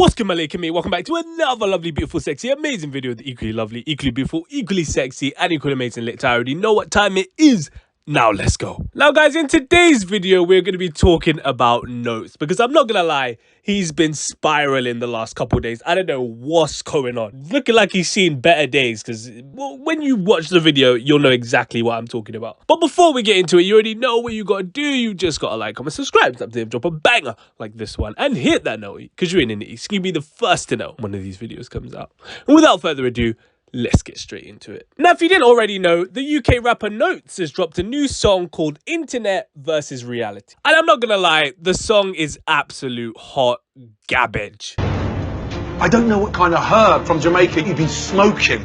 What's good, my lake and me? Welcome back to another lovely, beautiful, sexy, amazing video with the equally lovely, equally beautiful, equally sexy, and equally amazing LiTTy. I already know what time it is. Now let's go. Now guys, in today's video, we're going to be talking about Notes, because I'm not going to lie, he's been spiraling the last couple of days. I don't know what's going on. Looking like he's seen better days, because when you watch the video, you'll know exactly what I'm talking about. But before we get into it, you already know what you got to do. You just got to like, comment, subscribe, drop a banger like this one, and hit that note, because you're in it. It's going to be the first to know when one of these videos comes out. And without further ado, let's get straight into it. Now, if you didn't already know, the UK rapper Notes has dropped a new song called Internet versus Reality. And I'm not gonna lie, the song is absolute hot garbage. I don't know what kind of herb from Jamaica you've been smoking,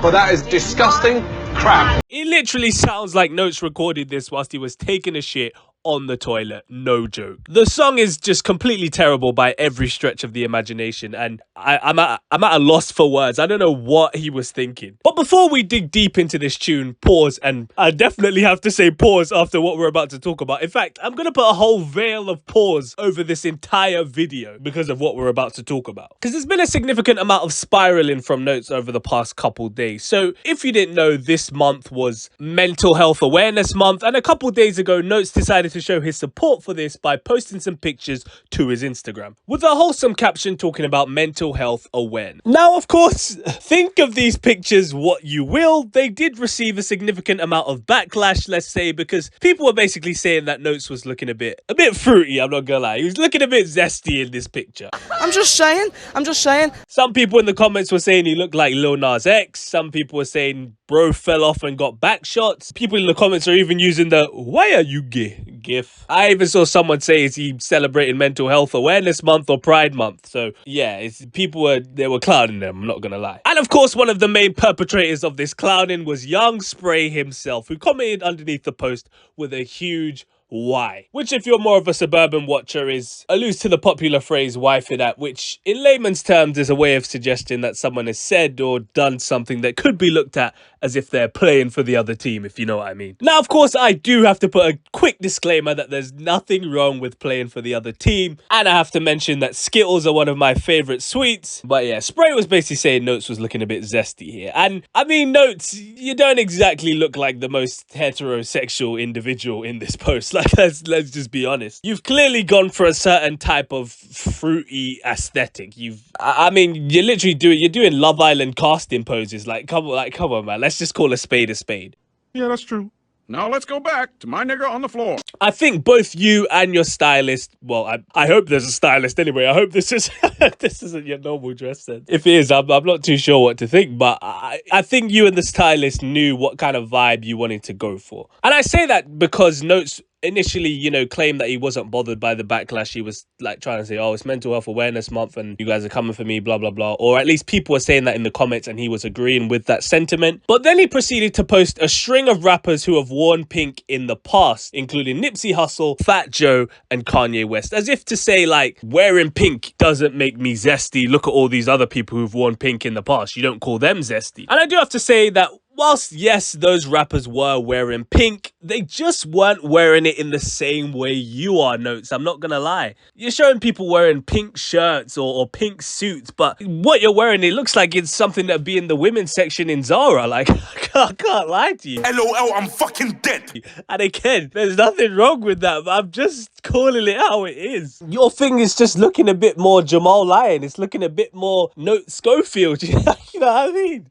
but that is disgusting crap. It literally sounds like Notes recorded this whilst he was taking a shit on the toilet, no joke. The song is just completely terrible by every stretch of the imagination, and I'm at a loss for words. I don't know what he was thinking. But before we dig deep into this tune, pause, and I definitely have to say pause after what we're about to talk about. In fact, I'm gonna put a whole veil of pause over this entire video because of what we're about to talk about. Because there's been a significant amount of spiraling from Notes over the past couple days. So if you didn't know, this month was Mental Health Awareness Month, and a couple days ago, Notes decided to show his support for this by posting some pictures to his Instagram with a wholesome caption talking about mental health awareness. Now, of course, think of these pictures what you will. They did receive a significant amount of backlash, let's say, because people were basically saying that Notes was looking a bit fruity. I'm not gonna lie, he was looking a bit zesty in this picture. I'm just saying. Some people in the comments were saying he looked like Lil Nas X. Some people were saying bro fell off and got back shots. People in the comments are even using the "why are you gay" gif. I even saw someone say, is he celebrating Mental Health Awareness Month or Pride Month? So yeah, people were clowning them, I'm not gonna lie. And of course, one of the main perpetrators of this clowning was Young Spray himself, who commented underneath the post with a huge "why?", which, if you're more of a suburban watcher, alludes to the popular phrase "why for that," which in layman's terms is a way of suggesting that someone has said or done something that could be looked at as if they're playing for the other team, if you know what I mean. Now, of course, I do have to put a quick disclaimer that there's nothing wrong with playing for the other team, and I have to mention that Skittles are one of my favorite sweets. But yeah, Spray was basically saying Notes was looking a bit zesty here, and I mean, Notes, you don't exactly look like the most heterosexual individual in this post. Like, let's just be honest. You've clearly gone for a certain type of fruity aesthetic. I mean, you're doing Love Island casting poses. Like, come on, man. Let's just call a spade a spade. Yeah, that's true. Now let's go back to my nigga on the floor. I think both you and your stylist, well, I hope there's a stylist anyway. I hope this isn't your normal dress sense. If it is, I'm not too sure what to think, but I think you and the stylist knew what kind of vibe you wanted to go for. And I say that because Notes initially, claimed that he wasn't bothered by the backlash. He was like trying to say, oh, it's Mental Health Awareness Month and you guys are coming for me, blah, blah, blah. Or at least people were saying that in the comments and he was agreeing with that sentiment. But then he proceeded to post a string of rappers who have worn pink in the past, including Nipsey Hussle, Fat Joe, and Kanye West. As if to say, like, wearing pink doesn't make me zesty. Look at all these other people who've worn pink in the past. You don't call them zesty. And I do have to say that whilst, yes, those rappers were wearing pink, they just weren't wearing it in the same way you are, Notes. I'm not gonna lie. You're showing people wearing pink shirts or pink suits, but what you're wearing, it looks like it's something that'd be in the women's section in Zara. Like, I can't lie to you. LOL, I'm fucking dead. And again, there's nothing wrong with that, but I'm just calling it how it is. Your thing is just looking a bit more Jamal Lyon. It's looking a bit more Note Schofield. You know what I mean?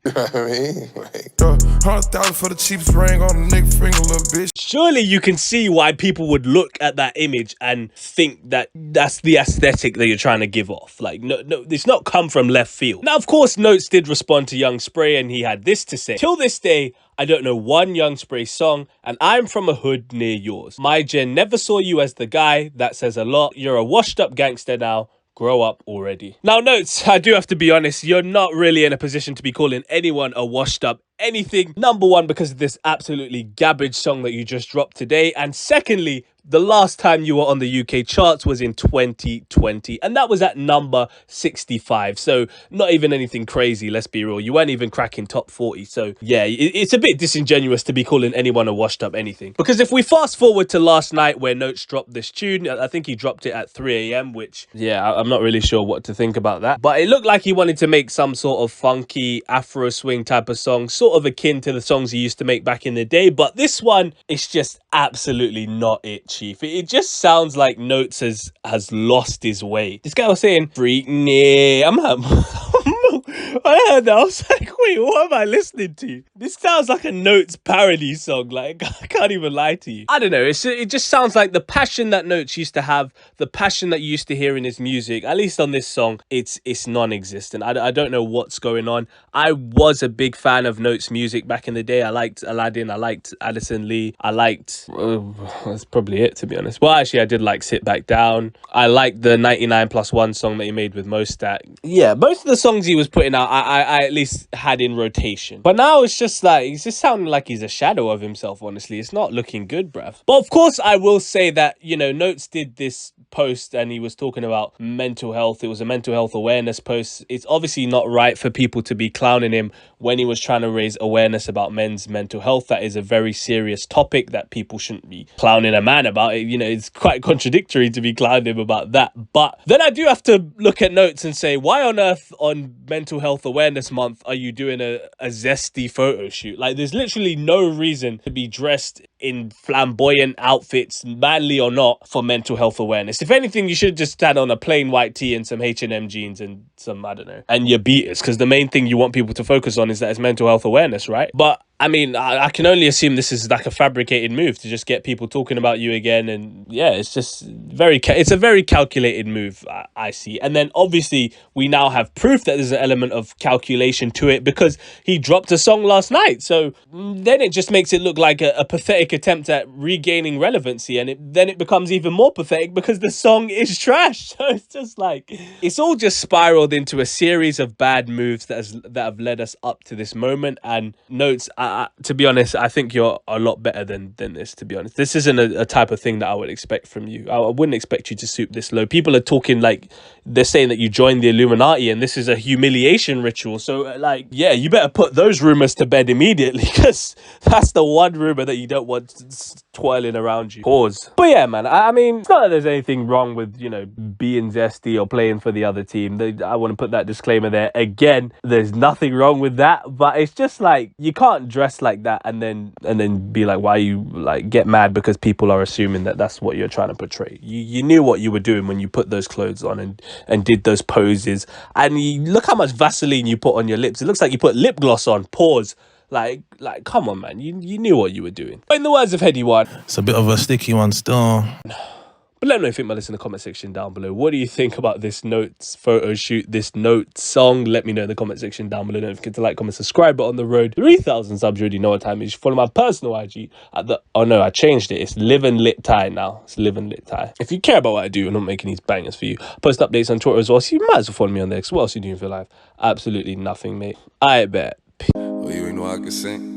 Like, 100,000 for the cheapest ring on a nigga finger, little bitch. Surely you can see why people would look at that image and think that that's the aesthetic that you're trying to give off. Like, no, it's not come from left field. Now, of course, Notes did respond to Young Spray, and he had this to say: "Till this day, I don't know one Young Spray song, and I'm from a hood near yours. My gen never saw you as the guy. That says a lot. You're a washed up gangster now. Grow up already." Now, Notes, I do have to be honest, you're not really in a position to be calling anyone a washed up anything. Number one, because of this absolutely garbage song that you just dropped today. And secondly, The last time you were on the UK charts was in 2020, and that was at number 65. So not even anything crazy, let's be real. You weren't even cracking top 40. So yeah, it's a bit disingenuous to be calling anyone a washed up anything. Because if we fast forward to last night where Notes dropped this tune, I think he dropped it at 3 a.m, which, yeah, I'm not really sure what to think about that. But it looked like he wanted to make some sort of funky Afro swing type of song, sort of akin to the songs he used to make back in the day. But this one is just absolutely not it, Chief. It just sounds like Notes has lost his way. This guy was saying, freak me. I'm like, I heard that. I was like, wait, what am I listening to? This sounds like a Notes parody song. Like, I can't even lie to you. I don't know. It just sounds like the passion that Notes used to have, the passion that you used to hear in his music, at least on this song, it's non-existent. I don't know what's going on. I was a big fan of Notes music back in the day. I liked Aladdin. I liked Addison Lee. I liked... that's probably it, to be honest. Well, actually, I did like Sit Back Down. I liked the 99+1 song that he made with Mostat. Yeah, most of the songs he was putting out, I at least had in rotation. But now it's just like, he's just sounding like he's a shadow of himself, honestly. It's not looking good, bruv. But of course, I will say that, you know, Notes did this post and he was talking about mental health. It was a mental health awareness post. It's obviously not right for people to be clowning him when he was trying to raise awareness about men's mental health. That is a very serious topic that people shouldn't be clowning a man about. It, you know, it's quite contradictory to be clowning him about that. But then I do have to look at Notes and say, why on earth on Mental Health Awareness Month are you doing a zesty photo shoot? Like, there's literally no reason to be dressed in flamboyant outfits, manly or not, for mental health awareness. If anything, you should just stand on a plain white tee and some H&M jeans and some, I don't know, and your beaters, because the main thing you want people to focus on is that it's mental health awareness, right? But I mean, I can only assume this is like a fabricated move to just get people talking about you again. And yeah, it's just it's a very calculated move, I see. And then obviously we now have proof that there's an element of calculation to it because he dropped a song last night. So then it just makes it look like a pathetic attempt at regaining relevancy. And then it becomes even more pathetic because the song is trash. So it's just like, it's all just spiraled into a series of bad moves that have led us up to this moment. And Notes, to be honest, I think you're a lot better than this, to be honest. This isn't a type of thing that I would expect from you. I wouldn't expect you to stoop this low. People are talking like, they're saying that you joined the Illuminati and this is a humiliation ritual. So like, yeah, you better put those rumors to bed immediately because that's the one rumor that you don't want twirling around you. Pause. But yeah, man, I mean, it's not that there's anything wrong with, you know, being zesty or playing for the other team. I want to put that disclaimer there. Again, there's nothing wrong with that, but it's just like, you can't dress like that and then be like, why you like get mad because people are assuming that that's what you're trying to portray. You knew what you were doing when you put those clothes on and did those poses, and you look how much Vaseline you put on your lips. It looks like you put lip gloss on. Pause. Like, come on, man. You knew what you were doing. But in the words of Heady One, It's a bit of a sticky one still. but let me know if you think about this in the comment section down below. What do you think about this Notes photo shoot, this Notes song? Let me know in the comment section down below. Don't forget to like, comment, subscribe. But on the road 3,000 subs, you already know what time it is. Follow my personal IG at the... Oh no, I changed it. It's LiTTyENT now. It's LiTTyENT. If you care about what I do, I'm not making these bangers for you. Post updates on Twitter as well, so you might as well follow me on there. Because what else are you doing for life? Absolutely nothing, mate. I bet. Oh, you ain't know I could sing?